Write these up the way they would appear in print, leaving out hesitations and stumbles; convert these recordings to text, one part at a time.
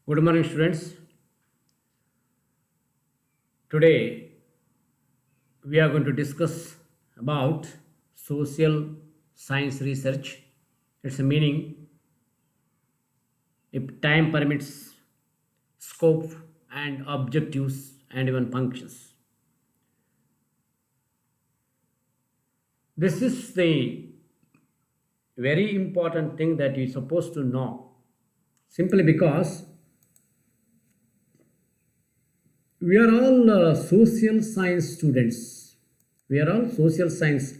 Good morning, students. Today we are going to discuss about social science research, its meaning, if time permits, scope and objectives, and even functions. This is the very important thing that you're supposed to know, simply because we are all social science students. We are all social science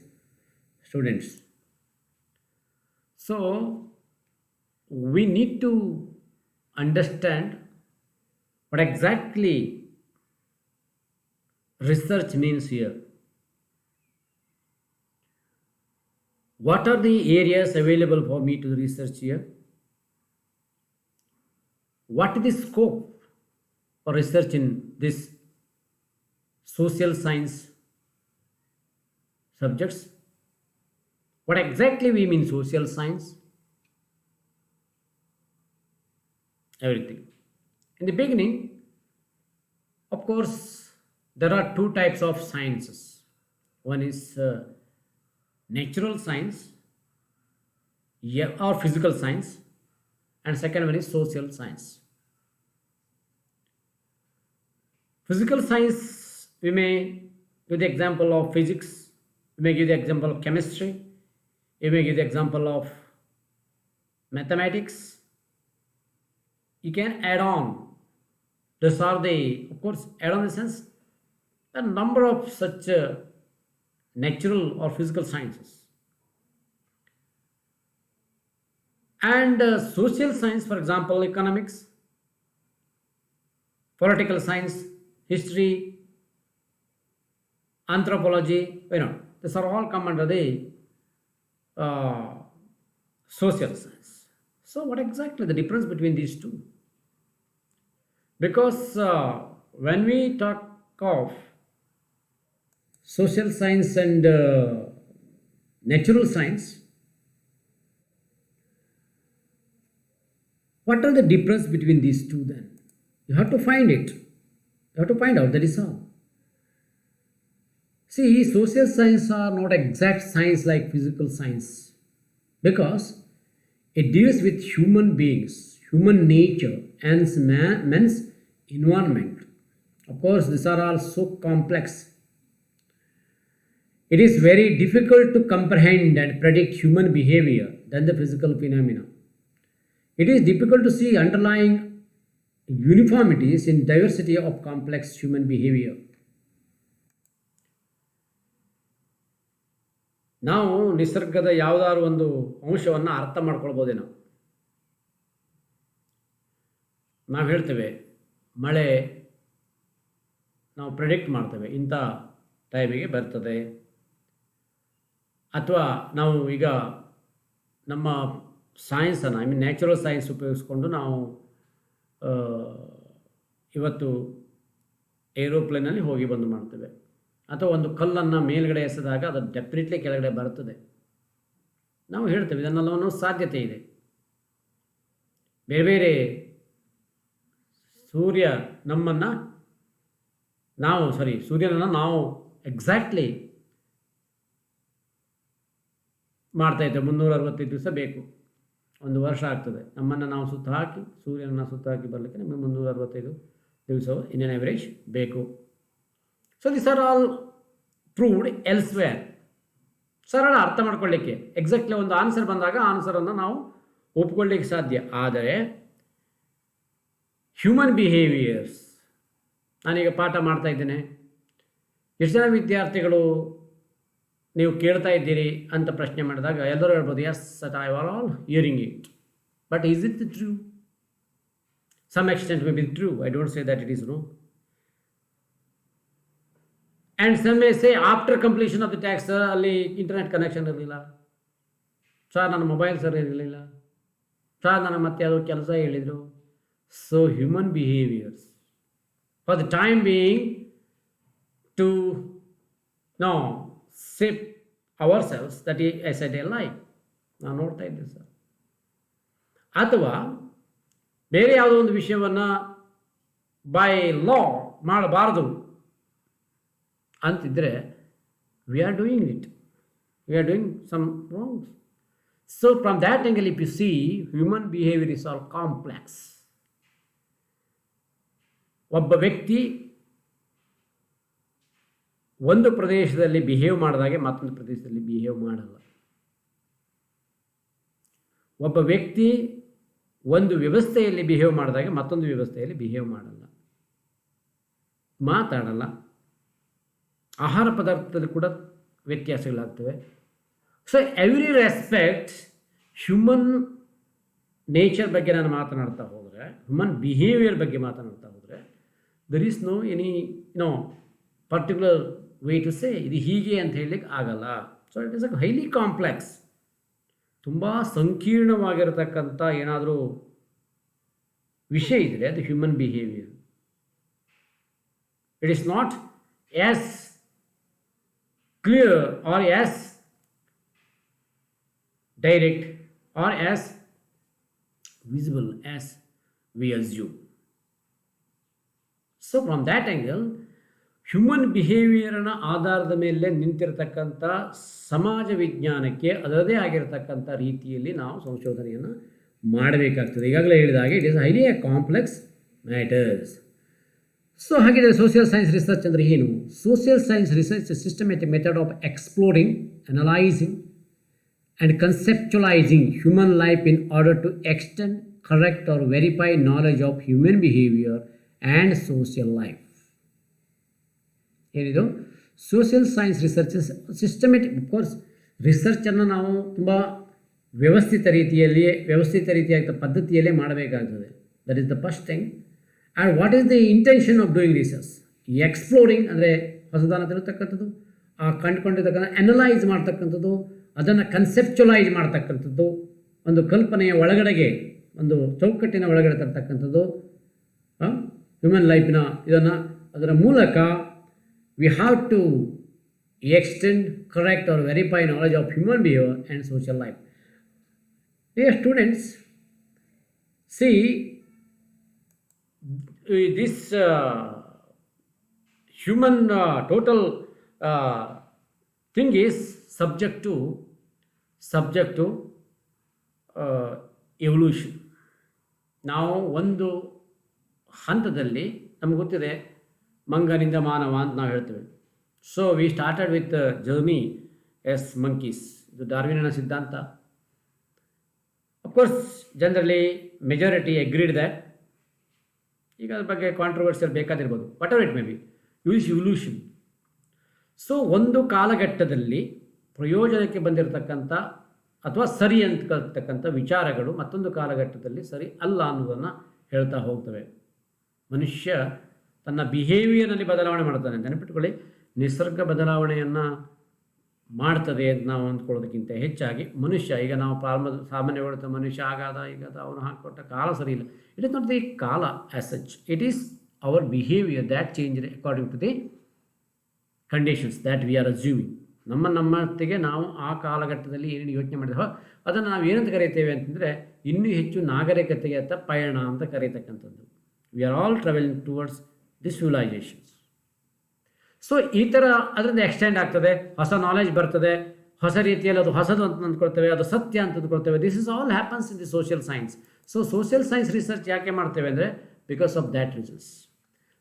students. So we need to understand what exactly research means here. What are the areas available for me to research here? What is the scope for research in this social science subjects? What exactly we mean social science? Everything. In the beginning, of course, there are two types of sciences. One is natural science, yeah, or physical science, and second one is social science. Physical science, we may give the example of physics, we may give the example of chemistry, we may give the example of mathematics. You can add on. These are the, of course, add on the sense, a number of such natural or physical sciences. And social science, for example, economics, political science, history, anthropology, these are all come under the uh, social science. So, what exactly the difference between these two? Because when we talk of social science and natural science, what are the difference between these two then? You have to find it. You have to find out, that is all. See, social science are not exact science like physical science because it deals with human beings, human nature, and man's environment. Of course, these are all so complex. It is very difficult to comprehend and predict human behavior than the physical phenomena. It is difficult to see underlying uniformities in diversity of complex human behavior. ನಾವು ನಿಸರ್ಗದ ಯಾವುದಾದ್ರು ಒಂದು ಅಂಶವನ್ನು ಅರ್ಥ ಮಾಡ್ಕೊಳ್ಬೋದೇನೋ. ನಾವು ಹೇಳ್ತೇವೆ ಮಳೆ ನಾವು ಪ್ರೆಡಿಕ್ಟ್ ಮಾಡ್ತೇವೆ ಇಂಥ ಟೈಮಿಗೆ ಬರ್ತದೆ, ಅಥವಾ ನಾವು ಈಗ ನಮ್ಮ ಸೈನ್ಸನ್ನು ನ್ಯಾಚುರಲ್ ಸೈನ್ಸ್ ಉಪಯೋಗಿಸ್ಕೊಂಡು ನಾವು ಇವತ್ತು ಏರೋಪ್ಲೇನಲ್ಲಿ ಹೋಗಿ ಬಂದು ಮಾಡ್ತೇವೆ, ಅಥವಾ ಒಂದು ಕಲ್ಲನ್ನು ಮೇಲ್ಗಡೆ ಎಸೆದಾಗ ಅದು ಡೆಫಿನೆಟ್ಲಿ ಕೆಳಗಡೆ ಬರುತ್ತದೆ. ನಾವು ಹೇಳ್ತೇವೆ ಇದನ್ನೆಲ್ಲ ಅನ್ನೋ ಸಾಧ್ಯತೆ ಇದೆ. ಬೇರೆ ಬೇರೆ ಸೂರ್ಯನನ್ನು ನಾವು ಎಕ್ಸಾಕ್ಟ್ಲಿ ಮಾಡ್ತಾಯಿದ್ದೇವೆ. 365 ದಿವಸ ಬೇಕು, ಒಂದು ವರ್ಷ ಆಗ್ತದೆ. ನಮ್ಮನ್ನು ನಾವು ಸುತ್ತ ಹಾಕಿ ಸೂರ್ಯನನ್ನು ಸುತ್ತ ಹಾಕಿ ಬರಲಿಕ್ಕೆ ನಮಗೆ 365 ದಿವಸವು ಇನ್ ಆನ್ ಆವರೇಜ್ ಬೇಕು. So this are all proved elsewhere. ಸರಳ ಅರ್ಥ ಮಾಡ್ಕೊಳ್ಳಿಕ್ಕೆ ಎಕ್ಸಾಕ್ಟ್ಲಿ ಒಂದು ಆನ್ಸರ್ ಬಂದಾಗ ಆನ್ಸರನ್ನು ನಾವು ಒಪ್ಕೊಳ್ಳಿಕ್ಕೆ ಸಾಧ್ಯ. ಆದರೆ ಹ್ಯೂಮನ್ ಬಿಹೇವಿಯರ್ಸ್, ನಾನೀಗ ಪಾಠ ಮಾಡ್ತಾ ಇದ್ದೇನೆ, ಎಷ್ಟು ಜನ ವಿದ್ಯಾರ್ಥಿಗಳು ನೀವು ಕೇಳ್ತಾ ಇದ್ದೀರಿ ಅಂತ ಪ್ರಶ್ನೆ ಮಾಡಿದಾಗ ಎಲ್ಲರೂ ಹೇಳ್ಬೋದು yes sir I are all hearing it, but is it true? Some extent may be true, I don't say that it is ರೋ. And some may say after completion of the tasks ಅಲ್ಲಿ internet connection ಇರಲಿಲ್ಲ sir, ನನ್ನ mobile ಸರಿ ಇರಲಿಲ್ಲ sir, ನನ್ನ ಮತ್ತೆ ಯಾವುದೋ ಕೆಲಸ ಹೇಳಿದರು. So human behaviours for the time being to know safe our selves that is at a life ನಾವು ನೋಡ್ತಾ ಇದ್ದೇವೆ ಸರ್. ಅಥವಾ ಬೇರೆ ಯಾವುದೋ ಒಂದು ವಿಷಯವನ್ನು ಬೈ ಲಾ ಮಾಡಬಾರ್ದು ಅಂತಿದ್ದರೆ we are doing it, we are doing some wrongs. So from that angle if you see, human behaviour is all complex. ಒಬ್ಬ ವ್ಯಕ್ತಿ ಒಂದು ಪ್ರದೇಶದಲ್ಲಿ ಬಿಹೇವ್ ಮಾಡಿದಾಗೆ ಮತ್ತೊಂದು ಪ್ರದೇಶದಲ್ಲಿ ಬಿಹೇವ್ ಮಾಡಲ್ಲ. ಒಬ್ಬ ವ್ಯಕ್ತಿ ಒಂದು ವ್ಯವಸ್ಥೆಯಲ್ಲಿ ಬಿಹೇವ್ ಮಾಡಿದಾಗೆ ಮತ್ತೊಂದು ವ್ಯವಸ್ಥೆಯಲ್ಲಿ ಬಿಹೇವ್ ಮಾಡಲ್ಲ, ಮಾತಾಡಲ್ಲ. ಆಹಾರ ಪದಾರ್ಥದಲ್ಲಿ ಕೂಡ ವ್ಯತ್ಯಾಸಗಳಾಗ್ತವೆ. So every respect human nature ಬಗ್ಗೆ ನಾನು ಮಾತನಾಡ್ತಾ ಹೋದರೆ, ಹ್ಯೂಮನ್ ಬಿಹೇವಿಯರ್ ಬಗ್ಗೆ ಮಾತನಾಡ್ತಾ ಹೋದರೆ, there is no any particular way to say ಇದು ಹೀಗೆ ಅಂತ ಹೇಳಲಿಕ್ಕೆ ಆಗಲ್ಲ. So it is a highly complex, ತುಂಬ ಸಂಕೀರ್ಣವಾಗಿರತಕ್ಕಂಥ ಏನಾದರೂ ವಿಷಯ ಇದ್ದರೆ ಅದು human behaviour. It is not as clear or as direct or as visible as we assume. So from that angle ಹ್ಯೂಮನ್ ಬಿಹೇವಿಯರ್ನ ಆಧಾರದ ಮೇಲೆ ನಿಂತಿರತಕ್ಕಂಥ ಸಮಾಜ ವಿಜ್ಞಾನಕ್ಕೆ ಅದರದೇ ಆಗಿರತಕ್ಕಂಥ ರೀತಿಯಲ್ಲಿ ನಾವು ಸಂಶೋಧನೆಯನ್ನು ಮಾಡಬೇಕಾಗ್ತದೆ. ಈಗಾಗಲೇ ಹೇಳಿದ ಹಾಗೆ it is highly a complex matters. So ಹಾಗಿದ್ರೆ ಸೋಷಿಯಲ್ ಸೈನ್ಸ್ ರಿಸರ್ಚ್ ಅಂದರೆ ಏನು? Social science research systematic method of exploring, analysing and conceptualising human life in order to extend, correct or verify knowledge of human behaviour and social life. ಏನಿದು social science research systematic. Of course ರಿಸರ್ಚನ್ನು ನಾವು ತುಂಬ ವ್ಯವಸ್ಥಿತ ರೀತಿಯಾಗಿ ಪದ್ಧತಿಯಲ್ಲೇ ಮಾಡಬೇಕಾಗ್ತದೆ. That is the first thing. And what is the intention of doing research? Exploring ಅಂದರೆ ಹೊಸದಾನ ತಿರುತ್ತಕ್ಕಂಥದ್ದು, ಆ ಕಂಡುಕೊಂಡಿರ್ತಕ್ಕಂಥ ಅನಲೈಸ್ ಮಾಡ್ತಕ್ಕಂಥದ್ದು, ಅದನ್ನು ಕನ್ಸೆಪ್ಚುಲೈಸ್ ಮಾಡ್ತಕ್ಕಂಥದ್ದು, ಒಂದು ಕಲ್ಪನೆಯ ಒಳಗಡೆಗೆ ಒಂದು ಚೌಕಟ್ಟಿನ ಒಳಗಡೆ ತರ್ತಕ್ಕಂಥದ್ದು ಹ್ಯೂಮನ್ ಲೈಫಿನ ಇದನ್ನು. ಅದರ ಮೂಲಕ we have to extend, correct or verify knowledge of human behavior and social life. Dear students, see this human total thing is subject to evolution. ನಾವು ಒಂದು ಹಂತದಲ್ಲಿ ನಮ್ಗೆ ಗೊತ್ತಿದೆ ಮಂಗನಿಂದ ಮಾನವ ಅಂತ ನಾವು ಹೇಳ್ತೇವೆ. So we started with journey as monkeys. ಇದು ಡಾರ್ವಿನನ ಸಿದ್ಧಾಂತ. Of course generally majority agreed that. ಈಗ ಅದ್ರ ಬಗ್ಗೆ ಕಾಂಟ್ರವರ್ಸಿಯಲ್ ಬೇಕಾದಿರ್ಬೋದು, whatever it may be, evolution. So ಒಂದು ಕಾಲಘಟ್ಟದಲ್ಲಿ ಪ್ರಯೋಜನಕ್ಕೆ ಬಂದಿರತಕ್ಕಂಥ ಅಥವಾ ಸರಿ ಅಂತಕ್ಕಂಥ ವಿಚಾರಗಳು ಮತ್ತೊಂದು ಕಾಲಘಟ್ಟದಲ್ಲಿ ಸರಿ ಅಲ್ಲ ಅನ್ನೋದನ್ನು ಹೇಳ್ತಾ ಹೋಗ್ತವೆ. ಮನುಷ್ಯ ತನ್ನ ಬಿಹೇವಿಯರ್ನಲ್ಲಿ ಬದಲಾವಣೆ ಮಾಡ್ತಾನೆ. ನೆನಪಿಟ್ಕೊಳ್ಳಿ, ನಿಸರ್ಗ ಬದಲಾವಣೆಯನ್ನು ಮಾಡ್ತದೆ ಅಂತ ನಾವು ಅಂದ್ಕೊಳ್ಳೋದಕ್ಕಿಂತ ಹೆಚ್ಚಾಗಿ ಮನುಷ್ಯ, ಈಗ ನಾವು ಸಾಮಾನ್ಯಗೊಳ್ಳುತ್ತೆ ಮನುಷ್ಯ ಆಗಾದ ಈಗಾದ ಅವನು ಹಾಕಿಕೊಟ್ಟ ಕಾಲ ಸರಿ ಇಲ್ಲ. It is not the kala as such, it is our behaviour that change according to the conditions that we are assuming. ನಮ್ಮತ್ತಿಗೆ ನಾವು ಆ ಕಾಲಘಟ್ಟದಲ್ಲಿ ಏನೇನು ಯೋಚನೆ ಮಾಡಿದೆವೋ ಅದನ್ನು ನಾವು ಏನಂತ ಕರೀತೇವೆ ಅಂತಂದರೆ ಇನ್ನೂ ಹೆಚ್ಚು ನಾಗರಿಕತೆಗೆ ಪಯಣ ಅಂತ ಕರೀತಕ್ಕಂಥದ್ದು. We are all travelling towards the civilisations. So ಈ ಥರ ಅದರಿಂದ ಎಕ್ಸ್ಟೆಂಡ್ ಆಗ್ತದೆ, ಹೊಸ ನಾಲೆಜ್ ಬರ್ತದೆ, ಹೊಸ ರೀತಿಯಲ್ಲಿ ಅದು ಹೊಸದು ಅಂತ ಅಂದ್ಕೊಳ್ತೇವೆ, ಅದು ಸತ್ಯ ಅಂತ ಅಂದ್ಕೊಳ್ತೇವೆ. This is all happens in the social science. So social science research ಯಾಕೆ ಮಾಡ್ತೇವೆ ಅಂದರೆ because of that reasons.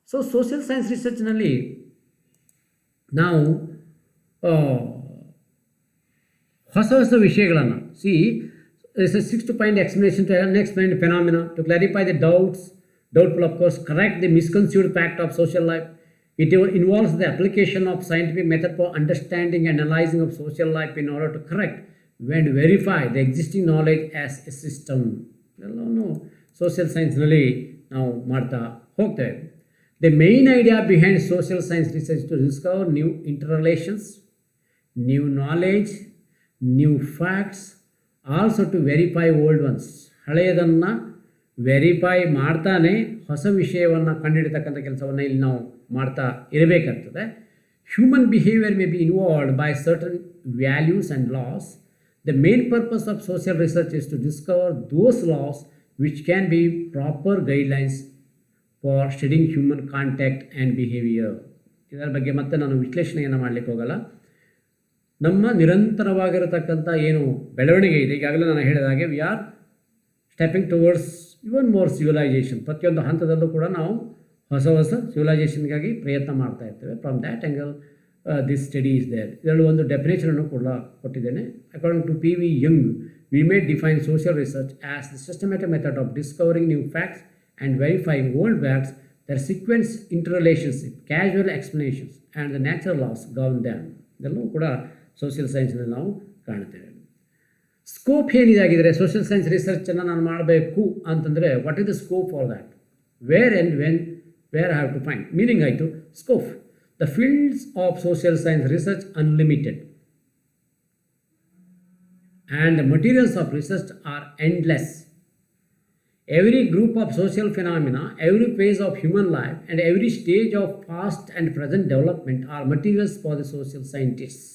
So social science ರಿಸರ್ಚ್ನಲ್ಲಿ ನಾವು ಹೊಸ ಹೊಸ ವಿಷಯಗಳನ್ನು seeks to find explanation to unexplained phenomena, to clarify the doubtful, of course, correct the misconceived fact of social life. It involves the application of scientific method for understanding and analyzing of social life in order to correct and verify the existing knowledge as a system. ಎಲ್ಲವೂ social ಸೈನ್ಸ್ನಲ್ಲಿ ನಾವು ಮಾಡ್ತಾ ಹೋಗ್ತೇವೆ. The main idea behind social science research is to discover new interrelations, new knowledge, new facts, also to verify old ones. ಹಳೆಯದನ್ನು verify ಮಾಡ್ತಾನೆ ಹೊಸ ವಿಷಯವನ್ನು ಕಂಡುಹಿಡಿತಕ್ಕಂಥ ಕೆಲಸವನ್ನು ಇಲ್ಲಿ ನಾವು ಮಾಡ್ತಾ ಇರಬೇಕಾಗ್ತದೆ. Human behaviour may be involved by certain values and laws. The main purpose of social research is to discover those laws which can be proper guidelines for studying human contact and behavior. ಇದರ ಬಗ್ಗೆ ಮತ್ತೆ ನಾನು ವಿಶ್ಲೇಷಣೆಯನ್ನು ಮಾಡಲಿಕ್ಕೆ ಹೋಗಲ್ಲ. ನಮ್ಮ ನಿರಂತರವಾಗಿರತಕ್ಕಂಥ ಏನು ಬೆಳವಣಿಗೆ ಇದೆ, ಈಗಾಗಲೇ ನಾನು ಹೇಳಿದ ಹಾಗೆ we are stepping towards even more civilisation. ಪ್ರತಿಯೊಂದು ಹಂತದಲ್ಲೂ ಕೂಡ ನಾವು ಹೊಸ ಹೊಸ ಸಿವಿಲೈಸೇಷನ್ಗಾಗಿ ಪ್ರಯತ್ನ ಮಾಡ್ತಾ ಇರ್ತೇವೆ. From that angle this study is there. ಇದರಲ್ಲಿ ಒಂದು ಡೆಫಿನೇಷನನ್ನು ಕೂಡ ಕೊಟ್ಟಿದ್ದೇನೆ. According to P.V. Young, we may define social research as the systematic method of discovering new facts and verifying old facts, their sequence, interrelationship, casual explanations and the natural laws govern them. ಇದೆಲ್ಲವೂ ಕೂಡ social ಸೈನ್ಸ್ನಲ್ಲಿ ನಾವು ಕಾಣ್ತೇವೆ. Scope ಏನಿದಾಗಿದ್ದರೆ social science ರಿಸರ್ಚನ್ನು ನಾನು ಮಾಡಬೇಕು ಅಂತಂದರೆ what is the scope for that, where and when, where I have to find. Meaning ಆಯಿತು scope. The fields of social science research unlimited and the materials of research are endless. Every group of social phenomena, every phase of human life and every stage of past and present development are materials for the social scientists.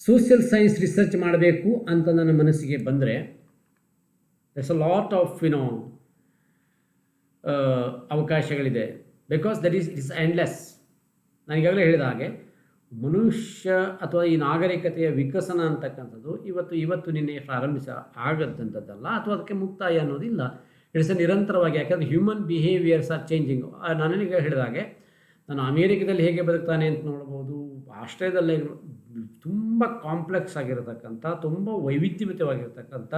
Social science research ಮಾಡಬೇಕು ಅಂತ ನನ್ನ ಮನಸ್ಸಿಗೆ ಬಂದರೆ there's a lot of ಅವಕಾಶಗಳಿದೆ. Because that is it is endless. ನಾನು ಈಗಾಗಲೇ ಹೇಳಿದ ಹಾಗೆ ಮನುಷ್ಯ ಅಥವಾ ಈ ನಾಗರಿಕತೆಯ ವಿಕಸನ ಅಂತಕ್ಕಂಥದ್ದು ಇವತ್ತು ನಿನ್ನೆ ಆಗದಂಥದ್ದಲ್ಲ, ಅಥವಾ ಅದಕ್ಕೆ ಮುಕ್ತಾಯ ಅನ್ನೋದಿಲ್ಲ. ಇಟ್ಸ್ ನಿರಂತರವಾಗಿ. ಯಾಕಂದರೆ ಹ್ಯೂಮನ್ ಬಿಹೇವಿಯರ್ಸ್ ಆರ್ ಚೇಂಜಿಂಗ್. ನಾನೀಗ ಹೇಳಿದ ಹಾಗೆ ನಾನು ಅಮೇರಿಕದಲ್ಲಿ ಹೇಗೆ ಬದುಕ್ತಾನೆ ಅಂತ ನೋಡ್ಬೋದು, ಆಸ್ಟ್ರೇಲಿಯಾದಲ್ಲೇ ತುಂಬ ಕಾಂಪ್ಲೆಕ್ಸ್ ಆಗಿರತಕ್ಕಂಥ, ತುಂಬ ವೈವಿಧ್ಯಮಯವಾಗಿರ್ತಕ್ಕಂಥ,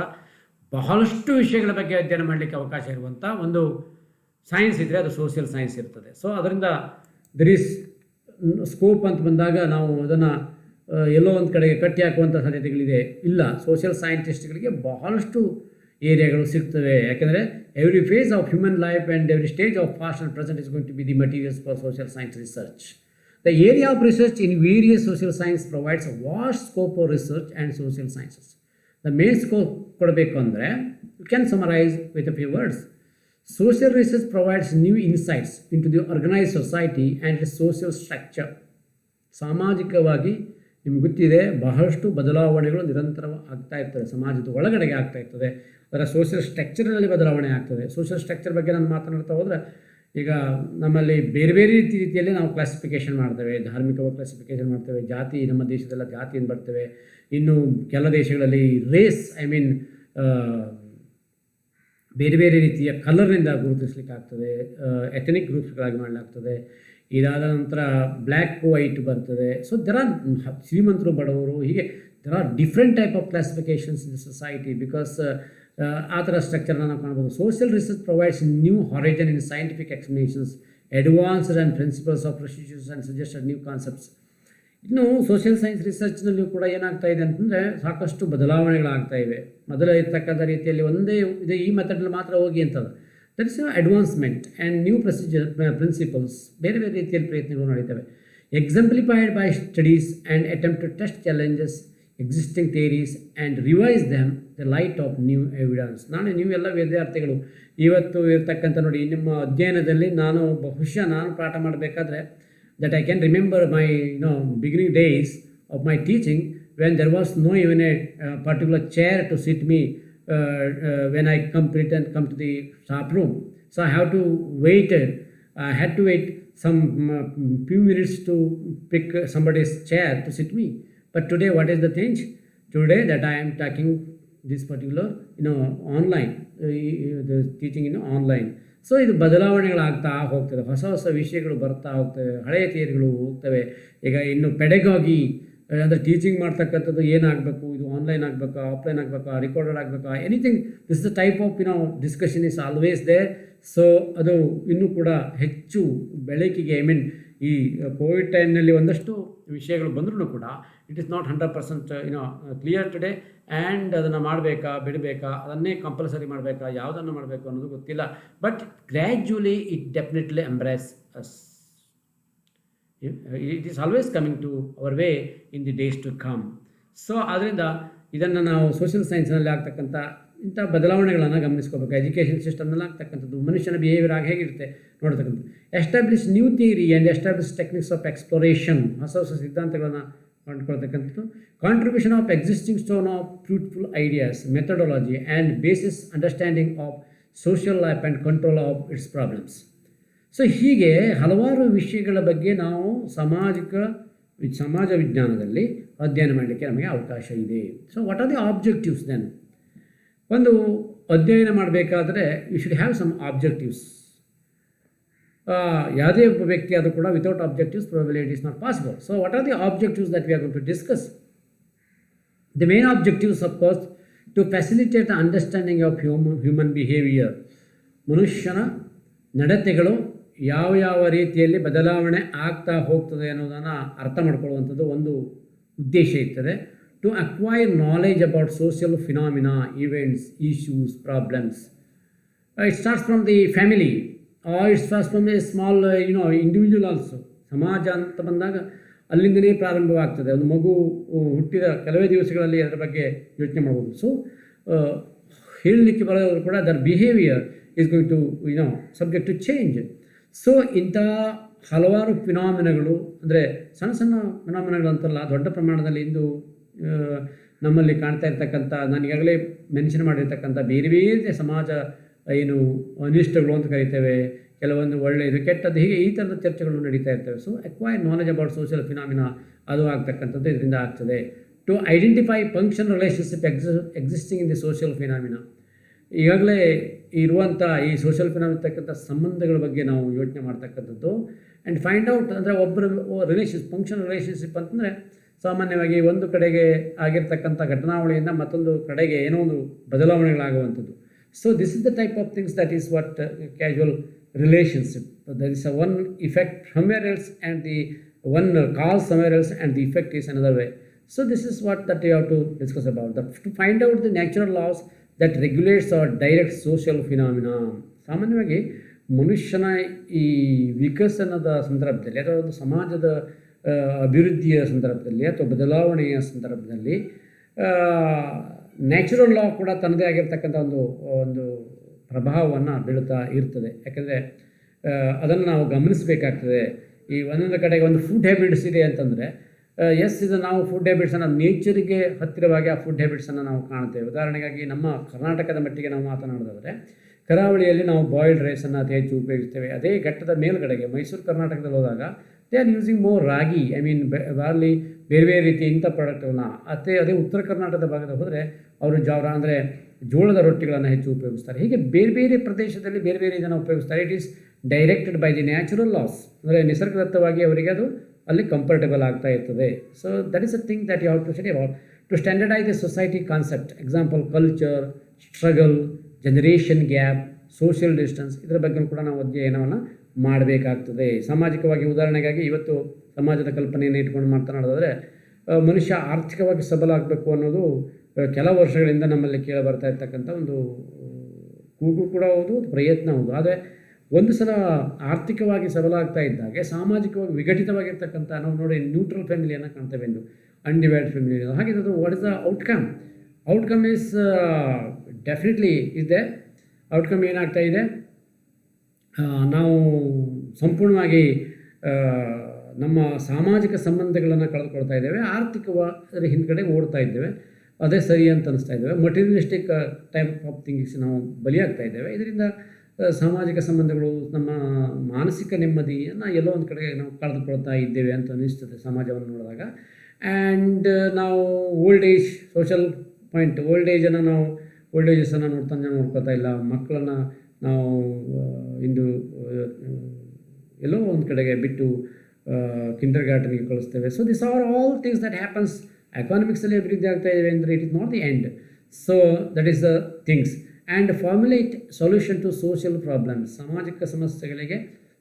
ಬಹಳಷ್ಟು ವಿಷಯಗಳ ಬಗ್ಗೆ ಅಧ್ಯಯನ ಮಾಡಲಿಕ್ಕೆ ಅವಕಾಶ ಇರುವಂಥ ಒಂದು ಸೈನ್ಸ್ ಇದ್ದರೆ ಅದು ಸೋಷಿಯಲ್ ಸೈನ್ಸ್ ಇರ್ತದೆ. ಸೊ ಅದರಿಂದ ದರ್ ಈಸ್ ಸ್ಕೋಪ್ ಅಂತ ಬಂದಾಗ ನಾವು ಅದನ್ನು ಎಲ್ಲೋ ಒಂದು ಕಡೆಗೆ ಕಟ್ಟಿ ಹಾಕುವಂಥ ಸಾಧ್ಯತೆಗಳಿದೆ. ಇಲ್ಲ, ಸೋಷಿಯಲ್ ಸೈಂಟಿಸ್ಟ್ಗಳಿಗೆ ಬಹಳಷ್ಟು ಏರಿಯಾಗಳು ಸಿಗ್ತವೆ. ಯಾಕೆಂದರೆ every phase of human life and every stage of past and present is going to be the materials for social science research. The area of research in various social science provides a vast scope of research and social sciences. The main scope ಕೊಡಬೇಕು ಅಂದರೆ you can summarise with a few words. Social research provides new insights into the organized society and its social structure. ಸಾಮಾಜಿಕವಾಗಿ ನಿಮ್ಗೆ ಗೊತ್ತಿದೆ, ಬಹಳಷ್ಟು ಬದಲಾವಣೆಗಳು ನಿರಂತರ ಆಗ್ತಾ ಇರ್ತದೆ. ಸಮಾಜದ ಒಳಗಡೆಗೆ ಆಗ್ತಾ ಇರ್ತದೆ. ಅದರ ಸೋಷಿಯಲ್ ಸ್ಟ್ರಕ್ಚರ್ನಲ್ಲಿ ಬದಲಾವಣೆ ಆಗ್ತದೆ. ಸೋಷಿಯಲ್ ಸ್ಟ್ರಕ್ಚರ್ ಬಗ್ಗೆ ನಾನು ಮಾತನಾಡ್ತಾ ಹೋದರೆ, ಈಗ ನಮ್ಮಲ್ಲಿ ಬೇರೆ ಬೇರೆ ರೀತಿಯಲ್ಲಿ ನಾವು ಕ್ಲಾಸಿಫಿಕೇಷನ್ ಮಾಡ್ತೇವೆ. ಧಾರ್ಮಿಕವಾಗಿ ಕ್ಲಾಸಿಫಿಕೇಷನ್ ಮಾಡ್ತೇವೆ. ಜಾತಿ, ನಮ್ಮ ದೇಶದೆಲ್ಲ ಜಾತಿಯನ್ನು ಬರ್ತೇವೆ. ಇನ್ನು ಕೆಲ ದೇಶಗಳಲ್ಲಿ ರೇಸ್, ಬೇರೆ ಬೇರೆ ರೀತಿಯ ಕಲರ್ನಿಂದ ಗುರುತಿಸಲಿಕ್ಕಾಗ್ತದೆ. ಎಥನಿಕ್ ಗ್ರೂಪ್ಸ್ಗಳಾಗಿ ಮಾಡಲಾಗ್ತದೆ. ಇದಾದ ನಂತರ ಬ್ಲ್ಯಾಕ್ ವೈಟ್ ಬರ್ತದೆ. ಸೊ ದೆರ್ ಆರ್ ಶ್ರೀಮಂತರು, ಬಡವರು, ಹೀಗೆ there are different type of ಕ್ಲಾಸಿಫಿಕೇಷನ್ಸ್ in the society. Because ಆ ಥರ ಸ್ಟ್ರಕ್ಚರ್ನ ನಾವು ಕಾಣ್ಬೋದು. Social research provides new horizon in scientific explanations, advanced and principles of procedures and suggested new concepts. ಇನ್ನು ಸೋಷಿಯಲ್ ಸೈನ್ಸ್ ರಿಸರ್ಚ್ನಲ್ಲಿಯೂ ಕೂಡ ಏನಾಗ್ತಾ ಇದೆ ಅಂತಂದರೆ ಸಾಕಷ್ಟು ಬದಲಾವಣೆಗಳಾಗ್ತಾ ಇವೆ. ಮೊದಲ ಇರ್ತಕ್ಕಂಥ ರೀತಿಯಲ್ಲಿ ಒಂದೇ ಇದೆ, ಈ ಮೆಥಡಲ್ಲಿ ಮಾತ್ರ ಹೋಗಿ ಅಂತಲ್ಲ. That is advancement and new principles. ಬೇರೆ ಬೇರೆ ರೀತಿಯಲ್ಲಿ ಪ್ರಯತ್ನಗಳು ನಡೀತವೆ. Exemplified by studies and attempt to test challenges existing theories and revise them the light of new evidence. ನಾನು ನೀವೆಲ್ಲ ವಿದ್ಯಾರ್ಥಿಗಳು ಇವತ್ತು ಇರ್ತಕ್ಕಂಥ ನೋಡಿ, ನಿಮ್ಮ ಅಧ್ಯಯನದಲ್ಲಿ ಬಹುಶಃ ನಾನು ಪಾಠ ಮಾಡಬೇಕಾದ್ರೆ that I can remember my beginning days of my teaching when there was no even a particular chair to sit me when I come to the staff room. So I have to wait. I had to wait some few minutes to pick somebody's chair to sit me. But today, what is the change? Today that I am taking this particular online, the teaching online. So ಇದು ಬದಲಾವಣೆಗಳಾಗ್ತಾ ಹೋಗ್ತದೆ. ಹೊಸ ಹೊಸ ವಿಷಯಗಳು ಬರ್ತಾ ಹೋಗ್ತವೆ. ಹಳೆಯ ಥಿಯರಿಗಳು ಹೋಗ್ತವೆ. ಈಗ ಇನ್ನು ಪೆಡಗಾಗಿ ಅಂದರೆ ಟೀಚಿಂಗ್ ಮಾಡ್ತಕ್ಕಂಥದ್ದು ಏನಾಗಬೇಕು, ಇದು ಆನ್ಲೈನ್ ಆಗಬೇಕಾ, ಆಫ್ಲೈನ್ ಆಗಬೇಕಾ, ರಿಕಾರ್ಡೆಡ್ ಆಗಬೇಕಾ, anything. This the type of discussion is always there. So ಅದು ಇನ್ನೂ ಕೂಡ ಹೆಚ್ಚು ಬೆಳಕಿಗೆ ಈ ಕೋವಿಡ್ ಟೈಮ್ನಲ್ಲಿ ಒಂದಷ್ಟು ವಿಷಯಗಳು ಬಂದರೂ ಕೂಡ it is not 100% clear today. And ಅದನ್ನು ಮಾಡಬೇಕಾ ಬಿಡಬೇಕಾ, ಅದನ್ನೇ ಕಂಪಲ್ಸರಿ ಮಾಡಬೇಕಾ, ಯಾವುದನ್ನು ಮಾಡಬೇಕು ಅನ್ನೋದು ಗೊತ್ತಿಲ್ಲ. But gradually it definitely embrace us. It is always coming to our way in the days to come. So ಆದ್ದರಿಂದ ಇದನ್ನು ನಾವು ಸೋಷಿಯಲ್ ಸೈನ್ಸ್ನಲ್ಲಿ ಆಗ್ತಕ್ಕಂಥ ಇಂಥ ಬದಲಾವಣೆಗಳನ್ನು ಗಮನಿಸ್ಕೋಬೇಕು. ಎಜುಕೇಷನ್ ಸಿಸ್ಟಮ್ನಲ್ಲಿ ಆಗ್ತಕ್ಕಂಥದ್ದು, ಮನುಷ್ಯನ ಬಿಹೇವಿಯರ್ ಹೇಗಿರುತ್ತೆ ನೋಡ್ತಕ್ಕಂಥದ್ದು. Establish new theory and establish techniques of exploration. ಹೊಸ ಹೊಸ ಸಿದ್ಧಾಂತಗಳನ್ನು ಕಂಡುಕೊಳ್ತಕ್ಕಂಥದ್ದು. Contribution of existing stone of fruitful ideas, methodology and basis understanding of social life and control of its problems. So ಹೀಗೆ ಹಲವಾರು ವಿಷಯಗಳ ಬಗ್ಗೆ ನಾವು ಸಮಾಜ ವಿಜ್ಞಾನದಲ್ಲಿ ಅಧ್ಯಯನ ಮಾಡಲಿಕ್ಕೆ ನಮಗೆ ಅವಕಾಶ ಇದೆ. So what are the objectives then? ಒಂದು ಅಧ್ಯಯನ ಮಾಡಬೇಕಾದ್ರೆ you should have some objectives. ಯಾವುದೇ ಒಬ್ಬ ವ್ಯಕ್ತಿ ಆದರೂ ಕೂಡ without objectives probably it is not possible. So what are the objectives that we are going to discuss? The main objectives, of course, to facilitate the understanding of human behavior. ಮನುಷ್ಯನ ನಡತೆಗಳು ಯಾವ ರೀತಿಯಲ್ಲಿ ಬದಲಾವಣೆ ಆಗ್ತಾ ಹೋಗ್ತದೆ ಅನ್ನೋದನ್ನು ಅರ್ಥ ಮಾಡ್ಕೊಳ್ಳುವಂಥದ್ದು ಒಂದು ಉದ್ದೇಶ ಇರ್ತದೆ. To acquire knowledge about social phenomena, events, issues, problems. It starts from the family, it starts from a small individual also. ಸಮಾಜ ಅಂತ ಬಂದಾಗ ಅಲ್ಲಿಂದಲೇ ಪ್ರಾರಂಭವಾಗ್ತದೆ. ಒಂದು ಮಗು ಹುಟ್ಟಿದ ಕೆಲವೇ ದಿವಸಗಳಲ್ಲಿ ಅದರ ಬಗ್ಗೆ ಯೋಚನೆ ಮಾಡ್ಬೋದು. ಸೊ ಹೇಳಲಿಕ್ಕೆ ಬರೋದು ಕೂಡ their behaviour is going to subject to change. So ಇಂಥ ಹಲವಾರು ಫಿನಾಮಿನಗಳು, ಅಂದರೆ ಸಣ್ಣ ಸಣ್ಣ ಫಿನಾಮಿನಗಳು ಅಂತಲ್ಲ, ದೊಡ್ಡ ಪ್ರಮಾಣದಲ್ಲಿ ಇಂದು ನಮ್ಮಲ್ಲಿ ಕಾಣ್ತಾ ಇರ್ತಕ್ಕಂಥ, ನಾನು ಈಗಾಗಲೇ ಮೆನ್ಷನ್ ಮಾಡಿರ್ತಕ್ಕಂಥ ಬೇರೆ ಬೇರೆ ಸಮಾಜ ಅನಿಷ್ಟಗಳು ಅಂತ ಕರಿತೇವೆ, ಕೆಲವೊಂದು ಒಳ್ಳೆಯದು ಕೆಟ್ಟದ್ದು, ಹೀಗೆ ಈ ಥರದ ಚರ್ಚೆಗಳು ನಡೀತಾ ಇರ್ತವೆ. So acquire knowledge about social phenomena ಅದು ಆಗ್ತಕ್ಕಂಥದ್ದು ಇದರಿಂದ ಆಗ್ತದೆ. To identify function relationship existing in the social phenomena. ಈಗಾಗಲೇ ಇರುವಂಥ ಈ ಸೋಷಿಯಲ್ ಫಿನಾಮಿನಾ ಇರ್ತಕ್ಕಂಥ ಸಂಬಂಧಗಳ ಬಗ್ಗೆ ನಾವು ಯೋಚನೆ ಮಾಡ್ತಕ್ಕಂಥದ್ದು. ಆ್ಯಂಡ್ ಫೈಂಡ್ ಔಟ್ ಅಂದರೆ ಒಬ್ಬರು ಫಂಕ್ಷನ್ ರಿಲೇಷನ್ಶಿಪ್ ಅಂತಂದರೆ ಸಾಮಾನ್ಯವಾಗಿ ಒಂದು ಕಡೆಗೆ ಆಗಿರ್ತಕ್ಕಂಥ ಘಟನಾವಳಿಯಿಂದ ಮತ್ತೊಂದು ಕಡೆಗೆ ಏನೋ ಒಂದು ಬದಲಾವಣೆಗಳಾಗುವಂಥದ್ದು. So this is the type of things that is what casual relationship. There is a one effect somewhere else and the one cause somewhere else and the effect is another way. So this is what that you have to discuss about. To find out the natural laws that regulates or directs social phenomena. ಸಾಮಾನ್ಯವಾಗಿ ಮನುಷ್ಯನ ಈ ವಿಕಸನದ ಸಂದರ್ಭದಲ್ಲಿ ಅಥವಾ ಒಂದು ಸಮಾಜದ ಅಭಿವೃದ್ಧಿಯ ಸಂದರ್ಭದಲ್ಲಿ ಅಥವಾ ಬದಲಾವಣೆಯ ಸಂದರ್ಭದಲ್ಲಿ ನ್ಯಾಚುರಲ್ ಲಾ ಕೂಡ ತನ್ನದೇ ಆಗಿರ್ತಕ್ಕಂಥ ಒಂದು ಪ್ರಭಾವವನ್ನು ಬೀಳುತ್ತಾ ಇರ್ತದೆ. ಯಾಕೆಂದರೆ ಅದನ್ನು ನಾವು ಗಮನಿಸಬೇಕಾಗ್ತದೆ. ಈ ಒಂದೊಂದು ಕಡೆಗೆ ಒಂದು ಫುಡ್ ಹ್ಯಾಬಿಟ್ಸ್ ಇದೆ ಅಂತಂದರೆ ಇದು ನಾವು ಫುಡ್ ಹ್ಯಾಬಿಟ್ಸನ್ನು ನೇಚರಿಗೆ ಹತ್ತಿರವಾಗಿ ಆ ಫುಡ್ ಹ್ಯಾಬಿಟ್ಸನ್ನು ನಾವು ಕಾಣ್ತೇವೆ. ಉದಾಹರಣೆಗಾಗಿ ನಮ್ಮ ಕರ್ನಾಟಕದ ಮಟ್ಟಿಗೆ ನಾವು ಮಾತನಾಡೋದಾದರೆ ಕರಾವಳಿಯಲ್ಲಿ ನಾವು ಬಾಯ್ಲ್ಡ್ ರೈಸನ್ನು ಅತಿ ಹೆಚ್ಚು ಉಪಯೋಗಿಸ್ತೇವೆ. ಅದೇ ಘಟ್ಟದ ಮೇಲುಗಡೆಗೆ ಮೈಸೂರು ಕರ್ನಾಟಕದಲ್ಲಿ ಹೋದಾಗ they are using more ragi, barley, ಬೇರೆ ಬೇರೆ ರೀತಿಯ ಇಂಥ ಪ್ರಾಡಕ್ಟ್ಗಳನ್ನ. ಅದೇ ಉತ್ತರ ಕರ್ನಾಟಕದ ಭಾಗದ ಹೋದರೆ ಅವರು ಜಾವ್ರ ಅಂದರೆ ಜೋಳದ ರೊಟ್ಟಿಗಳನ್ನು ಹೆಚ್ಚು ಉಪಯೋಗಿಸ್ತಾರೆ. ಹೀಗೆ ಬೇರೆ ಬೇರೆ ಪ್ರದೇಶದಲ್ಲಿ ಬೇರೆ ಬೇರೆ ಇದನ್ನು ಉಪಯೋಗಿಸ್ತಾರೆ. It is directed by the natural laws, ಅಂದರೆ ನಿಸರ್ಗದತ್ತವಾಗಿ ಅವರಿಗೆ ಅದು ಅಲ್ಲಿ ಕಂಫರ್ಟೇಬಲ್ ಆಗ್ತಾ ಇರ್ತದೆ. So that is a thing that you have to study about to standardise the society concept. Example culture, struggle, generation gap, social distance, ಇದರ ಬಗ್ಗೆ ಕೂಡ ನಾವು ಅಧ್ಯಯನವನ್ನು ಮಾಡಬೇಕಾಗ್ತದೆ. ಸಾಮಾಜಿಕವಾಗಿ ಉದಾಹರಣೆಗಾಗಿ ಇವತ್ತು ಸಮಾಜದ ಕಲ್ಪನೆಯನ್ನು ಇಟ್ಕೊಂಡು ಮಾತನಾಡೋದಾದರೆ ಮನುಷ್ಯ ಆರ್ಥಿಕವಾಗಿ ಸಬಲ ಆಗಬೇಕು ಅನ್ನೋದು ಕೆಲವು ವರ್ಷಗಳಿಂದ ನಮ್ಮಲ್ಲಿ ಕೇಳಿ ಬರ್ತಾ ಇರ್ತಕ್ಕಂಥ ಒಂದು ಕೂಗು ಕೂಡ ಹೌದು, ಪ್ರಯತ್ನ ಹೌದು. ಆದರೆ ಒಂದು ಸಲ ಆರ್ಥಿಕವಾಗಿ ಸಬಲ ಆಗ್ತಾ ಇದ್ದಾಗೆ ಸಾಮಾಜಿಕವಾಗಿ ವಿಘಟಿತವಾಗಿರ್ತಕ್ಕಂಥ ನಾವು ನೋಡಿ ನ್ಯೂಟ್ರಲ್ ಫ್ಯಾಮಿಲಿಯನ್ನು ಕಾಣ್ತೇವೆ ಎಂದು, ಅನ್ಡಿವೈಡೆಡ್ ಫ್ಯಾಮಿಲಿ. ಹಾಗಿರೋದು what is the outcome is definitely ಇದೆ. ಔಟ್ಕಮ್ ಏನಾಗ್ತಾ ಇದೆ, ನಾವು ಸಂಪೂರ್ಣವಾಗಿ ನಮ್ಮ ಸಾಮಾಜಿಕ ಸಂಬಂಧಗಳನ್ನು ಕಳೆದುಕೊಳ್ತಾ ಇದ್ದೇವೆ, ಆರ್ಥಿಕವಾದ ಹಿಂದ್ಗಡೆ ಓಡ್ತಾ ಇದ್ದೇವೆ. ಅದೇ ಸರಿ ಅಂತ ಅನಿಸ್ತಾ ಇದ್ದೇವೆ. ಮಟೀರಿಯಲಿಸ್ಟಿಕ್ ಟೈಪ್ ಆಫ್ ಥಿಂಗ್ಸ್ ನಾವು ಬಲಿಯಾಗ್ತಾ ಇದ್ದೇವೆ. ಇದರಿಂದ ಸಾಮಾಜಿಕ ಸಂಬಂಧಗಳು, ನಮ್ಮ ಮಾನಸಿಕ ನೆಮ್ಮದಿಯನ್ನು ಎಲ್ಲೋ ಒಂದು ಕಡೆಗೆ ನಾವು ಕಳೆದುಕೊಳ್ತಾ ಇದ್ದೇವೆ ಅಂತ ಅನಿಸ್ತದೆ ಸಮಾಜವನ್ನು ನೋಡಿದಾಗ. ಆ್ಯಂಡ್ ನಾವು old age social point, old ಏಜಸನ್ನು ನೋಡ್ಕೊತಾ ಇಲ್ಲ. ಮಕ್ಕಳನ್ನು ನಾವು ಇಂದು ಎಲ್ಲೋ ಒಂದು ಕಡೆಗೆ ಬಿಟ್ಟು ಕಿಂಡರ್ ಗಾರ್ಟನ್ಗೆ ಕಳಿಸ್ತೇವೆ. So this are all things that happens. ಎಕಾನಮಿಕ್ಸಲ್ಲಿ ಅಭಿವೃದ್ಧಿ ಆಗ್ತಾ ಇದ್ದೇವೆ ಅಂದರೆ it is not the end. So that is the things. And formulate solution to social problems. ಸಾಮಾಜಿಕ ಸಮಸ್ಯೆಗಳಿಗೆ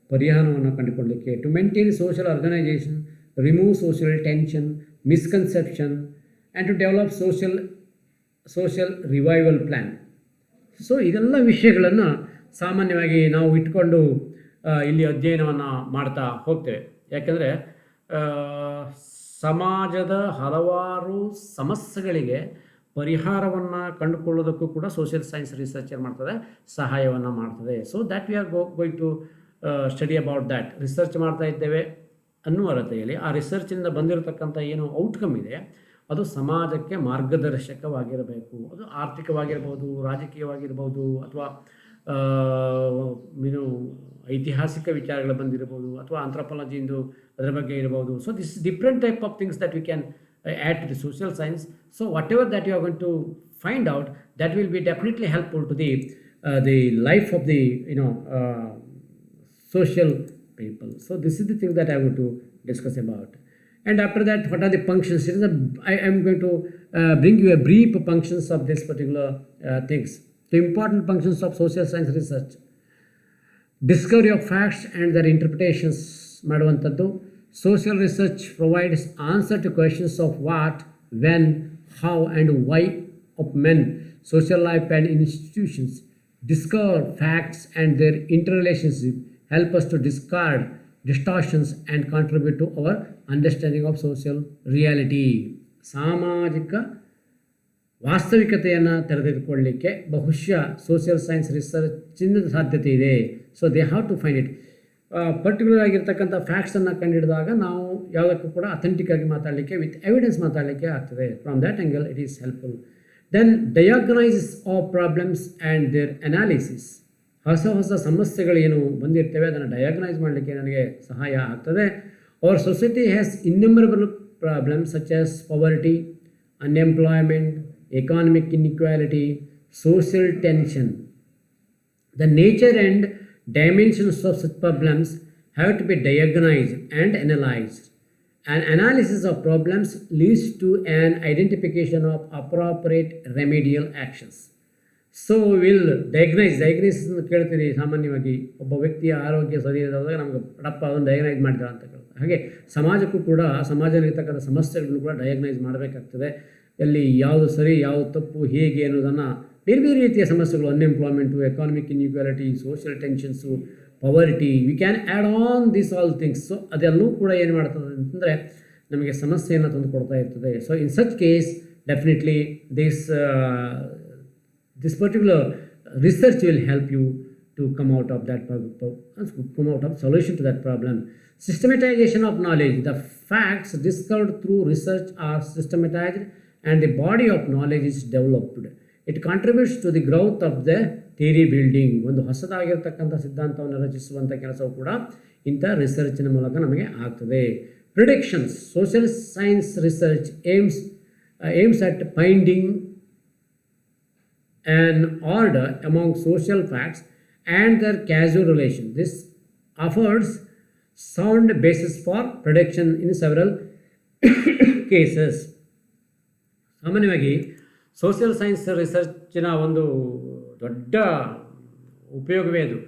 ಪರಿಹಾರವನ್ನು ಕಂಡುಕೊಳ್ಳಲಿಕ್ಕೆ. To maintain social organisation, remove social tension, misconception, and to develop social revival plan. So ಇದೆಲ್ಲ ವಿಷಯಗಳನ್ನು ಸಾಮಾನ್ಯವಾಗಿ ನಾವು ಇಟ್ಕೊಂಡು ಇಲ್ಲಿ ಅಧ್ಯಯನವನ್ನು ಮಾಡ್ತಾ ಹೋಗ್ತೇವೆ. ಯಾಕೆಂದರೆ ಸಮಾಜದ ಹಲವಾರು ಸಮಸ್ಯೆಗಳಿಗೆ ಪರಿಹಾರವನ್ನು ಕಂಡುಕೊಳ್ಳೋದಕ್ಕೂ ಕೂಡ ಸೋಷಿಯಲ್ ಸೈನ್ಸ್ ರಿಸರ್ಚರ್ ಮಾಡ್ತದೆ, ಸಹಾಯವನ್ನು ಮಾಡ್ತದೆ. So that we are going to study about that. Research ಮಾಡ್ತಾ ಇದ್ದೇವೆ. ಅನ್ನುವ ಅಳತೆಯಲ್ಲಿ ಆ ರಿಸರ್ಚಿಂದ ಬಂದಿರತಕ್ಕಂಥ ಏನು ಔಟ್ಕಮ್ ಇದೆ ಅದು ಸಮಾಜಕ್ಕೆ ಮಾರ್ಗದರ್ಶಕವಾಗಿರಬೇಕು. ಅದು ಆರ್ಥಿಕವಾಗಿರ್ಬೋದು, ರಾಜಕೀಯವಾಗಿರ್ಬೋದು, ಅಥವಾ ಏನು ಐತಿಹಾಸಿಕ ವಿಚಾರಗಳು ಬಂದಿರ್ಬೋದು, ಅಥವಾ ಆಂಥ್ರೋಪಾಲಜಿಂದು ಅದರ ಬಗ್ಗೆ ಇರ್ಬೋದು. So this different type of things that we can add to the social science. So whatever that you are going to find out, that will be definitely helpful to the life of the social people. So this is the thing that I want to discuss about. And after that, what are the functions? I am going to bring you a brief functions of this particular things. The important functions of social science research: discovery of facts and their interpretations ಮಾಡುವಂಥದ್ದು. Social research provides answer to questions of what, when, how and why of men, social life and institutions. Discover facts and their interrelationship help us to discard distortions and contribute to our understanding of social reality. ಸಾಮಾಜಿಕ ವಾಸ್ತವಿಕತೆಯನ್ನು ತೆರೆದಿಟ್ಕೊಳ್ಳಲಿಕ್ಕೆ ಬಹುಶಃ social science ರಿಸರ್ಚಿನ ಸಾಧ್ಯತೆ ಇದೆ. So they have to find it. Particular ಆಗಿರ್ತಕ್ಕಂಥ ಫ್ಯಾಕ್ಟ್ಸನ್ನು ಕಂಡುಹಿಡಿದಾಗ ನಾವು ಯಾವುದಕ್ಕೂ ಕೂಡ ಅಥೆಂಟಿಕ್ ಆಗಿ ಮಾತಾಡಲಿಕ್ಕೆ, ವಿತ್ ಎವಿಡೆನ್ಸ್ ಮಾತಾಡಲಿಕ್ಕೆ ಆಗ್ತದೆ. From that angle it is helpful. Then diagnosis of problems and their analysis. ಹೊಸ ಸಮಸ್ಯೆಗಳೇನು ಬಂದಿರ್ತವೆ ಅದನ್ನು ಡಯಾಗ್ನೈಸ್ ಮಾಡಲಿಕ್ಕೆ ನನಗೆ ಸಹಾಯ ಆಗ್ತದೆ. Our society has innumerable problems such as poverty, unemployment, economic inequality, social tension. The nature and dimensions of such problems have to be diagnosed and analyzed. An analysis of problems leads to an identification of appropriate remedial actions. So we'll diagnose ಕೇಳ್ತೀರಿ ಸಾಮಾನ್ಯವಾಗಿ. ಒಬ್ಬ ವ್ಯಕ್ತಿಯ ಆರೋಗ್ಯ ಸರಿ ಇರೋದಾಗ ನಮ್ಗೆ ಡಪ್ಪ ಅದನ್ನು diagnose ಮಾಡಿದ ಅಂತ ಕೇಳ್ತಾರೆ. ಹಾಗೆ ಸಮಾಜಕ್ಕೂ ಕೂಡ ಸಮಾಜದಲ್ಲಿರ್ತಕ್ಕಂಥ ಸಮಸ್ಯೆಗಳನ್ನು ಕೂಡ ಡಯಾಗ್ನೈಸ್ ಮಾಡಬೇಕಾಗ್ತದೆ. ಎಲ್ಲಿ ಯಾವುದು ಸರಿ, ಯಾವುದು ತಪ್ಪು, ಹೇಗೆ ಅನ್ನೋದನ್ನು ಬೇರೆ ಬೇರೆ ರೀತಿಯ ಸಮಸ್ಯೆಗಳು, unemployment, economic inequality, social tensions, ಪವರ್ಟಿ, we can add on this all things. So ಅದೆಲ್ಲವೂ ಕೂಡ ಏನು ಮಾಡ್ತದೆ ಅಂತಂದರೆ ನಮಗೆ ಸಮಸ್ಯೆಯನ್ನು ತಂದು ಕೊಡ್ತಾ ಇರ್ತದೆ. So in such case definitely this particular research will help you to come out of that come out of solution to that problem. Systematization of knowledge. The facts discovered through research are systematized and the body of knowledge is developed. It contributes to the growth of the theory building. ಒಂದು ಹೊಸದಾಗಿರ್ತಕ್ಕಂಥ ಸಿದ್ಧಾಂತವನ್ನು ರಚಿಸುವಂಥ ಕೆಲಸವು ಕೂಡ ಇಂಥ ರಿಸರ್ಚಿನ ಮೂಲಕ ನಮಗೆ ಆಗ್ತದೆ. Predictions. Social science research aims at finding an order among social facts and their causal relation. This offers sound basis for prediction in several cases. ಸಾಮಾನ್ಯವಾಗಿ social science ರಿಸರ್ಚಿನ ಒಂದು ದೊಡ್ಡ ಉಪಯೋಗವೇ ಅದು.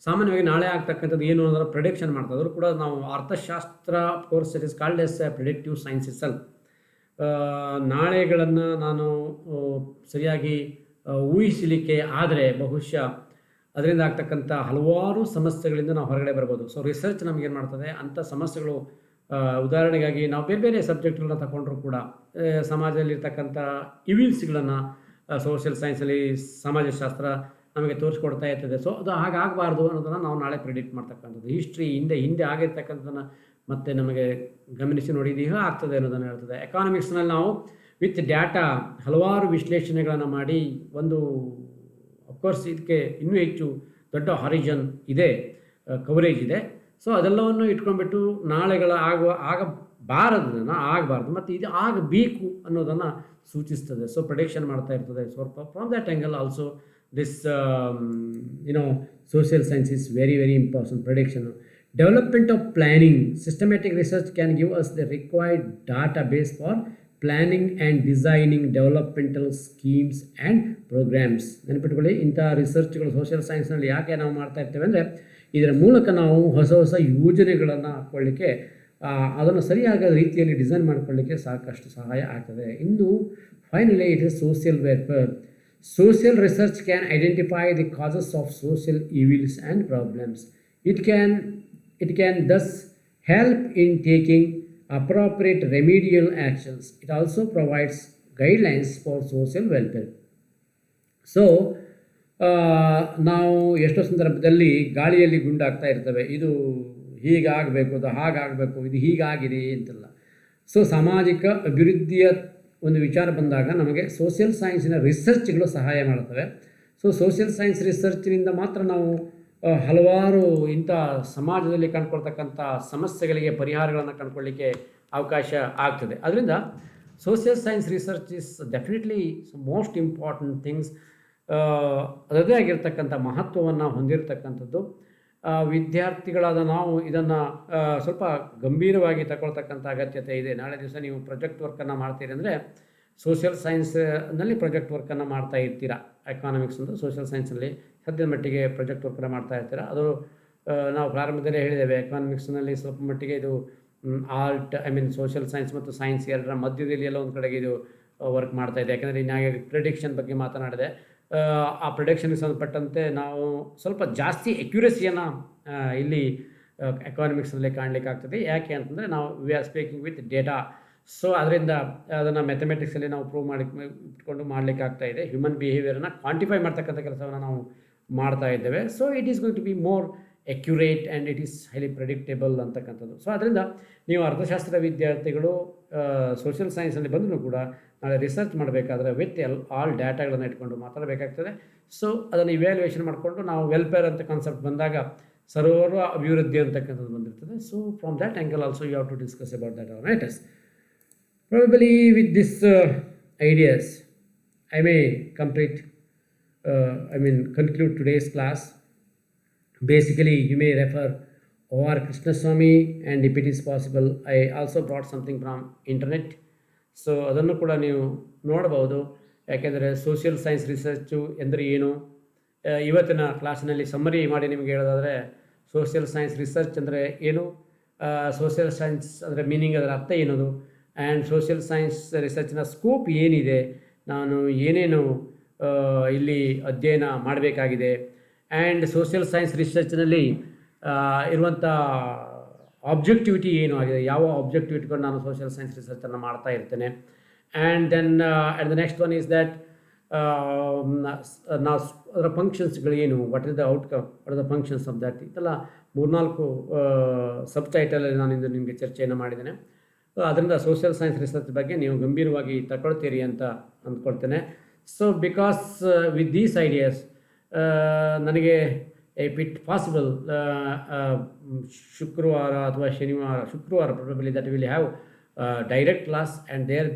ಸಾಮಾನ್ಯವಾಗಿ ನಾಳೆ ಆಗ್ತಕ್ಕಂಥದ್ದು ಏನು ಅನ್ನೋದರ ಪ್ರಿಡಿಕ್ಷನ್ ಮಾಡ್ತಾಯಿದ್ರು ಕೂಡ ನಾವು ಅರ್ಥಶಾಸ್ತ್ರ, course it is called as predictive science itself. ನಾಳೆಗಳನ್ನು ನಾನು ಸರಿಯಾಗಿ ಊಹಿಸಲಿಕ್ಕೆ ಆದರೆ ಬಹುಶಃ ಅದರಿಂದ ಆಗ್ತಕ್ಕಂಥ ಹಲವಾರು ಸಮಸ್ಯೆಗಳಿಂದ ನಾವು ಹೊರಗಡೆ ಬರ್ಬೋದು. ಸೊ ರಿಸರ್ಚ್ ನಮಗೇನು ಮಾಡ್ತದೆ, ಅಂಥ ಸಮಸ್ಯೆಗಳು ಉದಾಹರಣೆಗಾಗಿ ನಾವು ಬೇರೆ ಬೇರೆ ಸಬ್ಜೆಕ್ಟ್ಗಳನ್ನ ತಗೊಂಡ್ರೂ ಕೂಡ ಸಮಾಜದಲ್ಲಿರ್ತಕ್ಕಂಥ ಇವಿಲ್ಸ್ಗಳನ್ನು ಸೋಷಿಯಲ್ ಸೈನ್ಸಲ್ಲಿ ಸಮಾಜಶಾಸ್ತ್ರ ನಮಗೆ ತೋರಿಸ್ಕೊಡ್ತಾ ಇರ್ತದೆ. ಸೊ ಅದು ಹಾಗಾಗಬಾರ್ದು ಅನ್ನೋದನ್ನು ನಾವು ನಾಳೆ ಪ್ರಿಡಿಕ್ಟ್ ಮಾಡ್ತಕ್ಕಂಥದ್ದು. ಹಿಸ್ಟ್ರಿ ಹಿಂದೆ ಆಗಿರ್ತಕ್ಕಂಥದ್ದನ್ನು ಮತ್ತೆ ನಮಗೆ ಗಮನಿಸಿ ನೋಡಿ ಇದು ಈಗ ಆಗ್ತದೆ ಅನ್ನೋದನ್ನು ಹೇಳ್ತದೆ. ಎಕಾನಮಿಕ್ಸ್ನಲ್ಲಿ ನಾವು ವಿತ್ ಡ್ಯಾಟಾ ಹಲವಾರು ವಿಶ್ಲೇಷಣೆಗಳನ್ನು ಮಾಡಿ ಒಂದು ಅಫ್ಕೋರ್ಸ್ ಇದಕ್ಕೆ ಇನ್ನೂ ಹೆಚ್ಚು ದೊಡ್ಡ ಹಾರಿಜನ್ ಇದೆ, ಕವರೇಜ್ ಇದೆ. ಸೊ ಅದೆಲ್ಲವನ್ನು ಇಟ್ಕೊಂಡ್ಬಿಟ್ಟು ನಾಳೆಗಳ ಆಗಬಾರದನ್ನು ಆಗಬಾರ್ದು ಮತ್ತು ಇದು ಆಗಬೇಕು ಅನ್ನೋದನ್ನು ಸೂಚಿಸ್ತದೆ. ಸೊ ಪ್ರಿಡಿಕ್ಷನ್ ಮಾಡ್ತಾ ಇರ್ತದೆ. So from that angle also this social science is very very important. Prediction. Development of planning. Systematic research can give us the required database for planning and designing developmental schemes and programs. ನೆನಪಿಟ್ಕೊಳ್ಳಿ, ಇಂಥ ರಿಸರ್ಚ್ಗಳು social ಸೈನ್ಸ್ನಲ್ಲಿ ಯಾಕೆ ನಾವು ಮಾಡ್ತಾ ಇರ್ತೇವೆ ಅಂದರೆ ಇದರ ಮೂಲಕ ನಾವು ಹೊಸ ಯೋಜನೆಗಳನ್ನು ಹಾಕ್ಕೊಳ್ಳಿಕ್ಕೆ, ಅದನ್ನು ಸರಿಯಾದ ರೀತಿಯಲ್ಲಿ ಡಿಸೈನ್ ಮಾಡ್ಕೊಳ್ಳಿಕ್ಕೆ ಸಾಕಷ್ಟು ಸಹಾಯ ಆಗ್ತದೆ. ಇನ್ನು finally it is social welfare. Social research can identify the causes of social evils and problems. It can thus help in taking appropriate remedial actions. It also provides guidelines for social welfare. So ನಾವು ಎಷ್ಟೋ ಸಂದರ್ಭದಲ್ಲಿ ಗಾಳಿಯಲ್ಲಿ ಗುಂಡಾಗ್ತಾ ಇರ್ತವೆ. ಇದು ಹೀಗಾಗಬೇಕು, ಅದು ಹಾಗಾಗಬೇಕು, ಇದು ಹೀಗಾಗಿದೆ ಅಂತೆಲ್ಲ. So ಸಾಮಾಜಿಕ ಅಭಿವೃದ್ಧಿಯ ಒಂದು ವಿಚಾರ ಬಂದಾಗ ನಮಗೆ ಸೋಷಿಯಲ್ ಸೈನ್ಸಿನ ರಿಸರ್ಚ್ಗಳು ಸಹಾಯ ಮಾಡ್ತವೆ. ಸೊ ಸೋಷಿಯಲ್ ಸೈನ್ಸ್ ರಿಸರ್ಚ್ನಿಂದ ಮಾತ್ರ ನಾವು ಹಲವಾರು ಇಂಥ ಸಮಾಜದಲ್ಲಿ ಕಂಡುಕೊಳ್ತಕ್ಕಂಥ ಸಮಸ್ಯೆಗಳಿಗೆ ಪರಿಹಾರಗಳನ್ನು ಕಂಡುಕೊಳ್ಳಿಕ್ಕೆ ಅವಕಾಶ ಆಗ್ತದೆ. ಅದರಿಂದ social science research is definitely most important things. ಅದರದೇ ಆಗಿರ್ತಕ್ಕಂಥ ಮಹತ್ವವನ್ನು ಹೊಂದಿರತಕ್ಕಂಥದ್ದು. ವಿದ್ಯಾರ್ಥಿಗಳಾದ ನಾವು ಇದನ್ನು ಸ್ವಲ್ಪ ಗಂಭೀರವಾಗಿ ತಗೊಳ್ತಕ್ಕಂಥ ಅಗತ್ಯತೆ ಇದೆ. ನಾಳೆ ದಿವಸ ನೀವು ಪ್ರಾಜೆಕ್ಟ್ ವರ್ಕನ್ನು ಮಾಡ್ತೀರಿ ಅಂದರೆ ಸೋಷಿಯಲ್ ಸೈನ್ಸ್ನಲ್ಲಿ ಪ್ರಾಜೆಕ್ಟ್ ವರ್ಕನ್ನು ಮಾಡ್ತಾ ಇರ್ತೀರ. ಎಕಾನಮಿಕ್ಸ್ ಒಂದು ಸೋಷಿಯಲ್ ಸೈನ್ಸಲ್ಲಿ ಸದ್ಯದ ಮಟ್ಟಿಗೆ ಪ್ರಾಜೆಕ್ಟ್ ವರ್ಕನ್ನು ಮಾಡ್ತಾ ಇರ್ತೀರ. ಅದು ನಾವು ಪ್ರಾರಂಭದಲ್ಲೇ ಹೇಳಿದ್ದೇವೆ, ಎಕಾನಮಿಕ್ಸ್ನಲ್ಲಿ ಸ್ವಲ್ಪ ಮಟ್ಟಿಗೆ ಇದು ಆರ್ಟ್ ಸೋಷಿಯಲ್ ಸೈನ್ಸ್ ಮತ್ತು ಸೈನ್ಸ್ ಎರಡರ ಮಧ್ಯದಲ್ಲಿ ಎಲ್ಲ ಒಂದು ಕಡೆಗೆ ಇದು ವರ್ಕ್ ಮಾಡ್ತಾ ಇದೆ. ಯಾಕೆಂದರೆ ಇನ್ನಾಗೆ ಪ್ರಿಡಿಕ್ಷನ್ ಬಗ್ಗೆ ಮಾತನಾಡಿದೆ. ಆ ಪ್ರಿಡಿಕ್ಷನ್ಗೆ ಸಂಬಂಧಪಟ್ಟಂತೆ ನಾವು ಸ್ವಲ್ಪ ಜಾಸ್ತಿ ಎಕ್ಯುರಸಿಯನ್ನು ಇಲ್ಲಿ ಎಕಾನಮಿಕ್ಸ್ನಲ್ಲಿ ಕಾಣಲಿಕ್ಕಾಗ್ತದೆ. ಯಾಕೆ ಅಂತಂದರೆ ನಾವು we are speaking with data. So ಅದರಿಂದ ಅದನ್ನು ಮ್ಯಾಥಮೆಟಿಕ್ಸಲ್ಲಿ ನಾವು ಪ್ರೂವ್ ಇಟ್ಕೊಂಡು ಮಾಡಲಿಕ್ಕಾಗ್ತಾ ಇದೆ. ಹ್ಯೂಮನ್ ಬಿಹೇವಿಯರನ್ನು ಕ್ವಾಂಟಿಫೈ ಮಾಡ್ತಕ್ಕಂಥ ಕೆಲಸವನ್ನು ನಾವು ಮಾಡ್ತಾ ಇದ್ದೇವೆ. So it is going to be more accurate and it is highly predictable ಅಂತಕ್ಕಂಥದ್ದು. ಸೊ ಅದರಿಂದ ನೀವು ಅರ್ಥಶಾಸ್ತ್ರ ವಿದ್ಯಾರ್ಥಿಗಳು ಸೋಷಿಯಲ್ ಸೈನ್ಸಲ್ಲಿ ಬಂದರೂ ಕೂಡ ನಾಳೆ ರಿಸರ್ಚ್ ಮಾಡಬೇಕಾದ್ರೆ ವಿತ್ ಆಲ್ ಡಾಟಾಗಳನ್ನು ಇಟ್ಕೊಂಡು ಮಾತಾಡಬೇಕಾಗ್ತದೆ. ಸೊ ಅದನ್ನು ಇವ್ಯಾಲ್ಯೂಯೇಷನ್ ಮಾಡಿಕೊಂಡು ನಾವು ವೆಲ್ಫೇರ್ ಅಂತ ಕಾನ್ಸೆಪ್ಟ್ ಬಂದಾಗ ಸರ್ವ ಅಭಿವೃದ್ಧಿ ಅಂತಕ್ಕಂಥದ್ದು ಬಂದಿರ್ತದೆ. So from that angle also you have to discuss about that are matters. Probably with this ideas, I may conclude today's class. Basically, you may refer O.R. Krishnaswamy, and if it is possible, I also brought something from internet. So ಅದನ್ನು ಕೂಡ ನೀವು ನೋಡಬಹುದು. ಯಾಕೆಂದರೆ social science research ಎಂದರೆ ಏನು, ಇವತ್ತಿನ ಕ್ಲಾಸಿನಲ್ಲಿ summary ಮಾಡಿ ನಿಮಗೆ ಹೇಳೋದಾದರೆ ಸೋಷಿಯಲ್ ಸೈನ್ಸ್ ರಿಸರ್ಚ್ ಅಂದರೆ ಏನು, ಸೋಷಿಯಲ್ ಸೈನ್ಸ್ ಅಂದರೆ ಮೀನಿಂಗ್, ಅದರ ಅರ್ಥ ಏನದು, ಆ್ಯಂಡ್ ಸೋಷಿಯಲ್ ಸೈನ್ಸ್ ರಿಸರ್ಚ್ನ ಸ್ಕೋಪ್ ಏನಿದೆ, ನಾನು ಏನೇನು ಇಲ್ಲಿ ಅಧ್ಯಯನ ಮಾಡಬೇಕಾಗಿದೆ, ಆ್ಯಂಡ್ ಸೋಷಿಯಲ್ ಸೈನ್ಸ್ ರಿಸರ್ಚ್ನಲ್ಲಿ ಇರುವಂಥ ಆಬ್ಜೆಕ್ಟಿವಿಟಿ ಏನು ಆಗಿದೆ, ಯಾವ ಆಬ್ಜೆಕ್ಟಿವ್ ಇಟ್ಕೊಂಡು ನಾನು ಸೋಷಿಯಲ್ ಸೈನ್ಸ್ ರಿಸರ್ಚನ್ನು ಮಾಡ್ತಾ ಇರ್ತೇನೆ. And then and the next one is that ನಾವು ಅದರ ಫಂಕ್ಷನ್ಸ್ಗಳೇನು, what is the outcome, what is the functions of that, ಇದೆಲ್ಲ 3-4 ಸಬ್ ಟೈಟಲಲ್ಲಿ ನಾನು ಇಂದು ನಿಮಗೆ ಚರ್ಚೆಯನ್ನು ಮಾಡಿದ್ದೇನೆ. ಅದರಿಂದ ಸೋಷಿಯಲ್ ಸೈನ್ಸ್ ರಿಸರ್ಚ್ ಬಗ್ಗೆ ನೀವು ಗಂಭೀರವಾಗಿ ತಗೊಳ್ತೀರಿ ಅಂತ ಅಂದ್ಕೊಳ್ತೇನೆ. So because with these ideas ನನಗೆ ಇಫ್ ಇಟ್ ಪಾಸಿಬಲ್ ಶುಕ್ರವಾರ ಅಥವಾ ಶುಕ್ರವಾರ probably that will have direct class, and there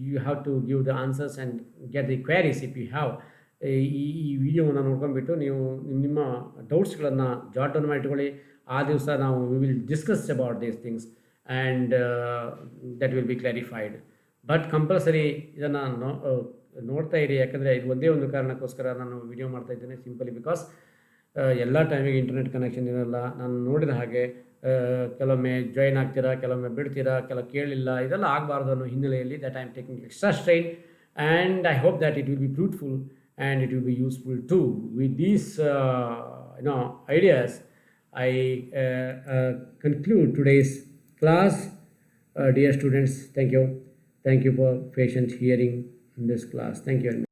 you have to give the answers and get the queries if you have. ಈ ವಿಡಿಯೋವನ್ನು ನೋಡ್ಕೊಂಡ್ಬಿಟ್ಟು ನೀವು ನಿಮ್ಮ ಡೌಟ್ಸ್ಗಳನ್ನು ಜಾಟ್ ಡೌನ್ ಮಾಡಿಟ್ಕೊಳ್ಳಿ. ಆ ದಿವಸ ನಾವು we will discuss about these things and that will be clarified. But compulsory ಇದನ್ನು ನೋಡ್ತಾ ಇರಿ. ಯಾಕಂದರೆ ಇದು ಒಂದೇ ಒಂದು ಕಾರಣಕ್ಕೋಸ್ಕರ ನಾನು ವಿಡಿಯೋ ಮಾಡ್ತಾ ಇದ್ದೇನೆ, ಸಿಂಪಲಿ ಬಿಕಾಸ್ ಎಲ್ಲ ಟೈಮಿಗೆ ಇಂಟರ್ನೆಟ್ ಕನೆಕ್ಷನ್ ಇರೋಲ್ಲ. ನಾನು ನೋಡಿದ ಹಾಗೆ ಕೆಲವೊಮ್ಮೆ ಜಾಯಿನ್ ಆಗ್ತೀರಾ, ಕೆಲವೊಮ್ಮೆ ಬಿಡ್ತೀರಾ, ಕೇಳಿಲ್ಲ, ಇದೆಲ್ಲ ಆಗಬಾರ್ದು ಅನ್ನೋ ಹಿನ್ನೆಲೆಯಲ್ಲಿ that I am taking extra strain, and I hope that it will be ಫ್ರೂಟ್ಫುಲ್ ಆ್ಯಂಡ್ ಇಟ್ ವಿಲ್ ಬಿ ಯೂಸ್ಫುಲ್ ಟು. With these ideas, I conclude today's class. Dear students, thank you for patient hearing in this class. Thank you very much.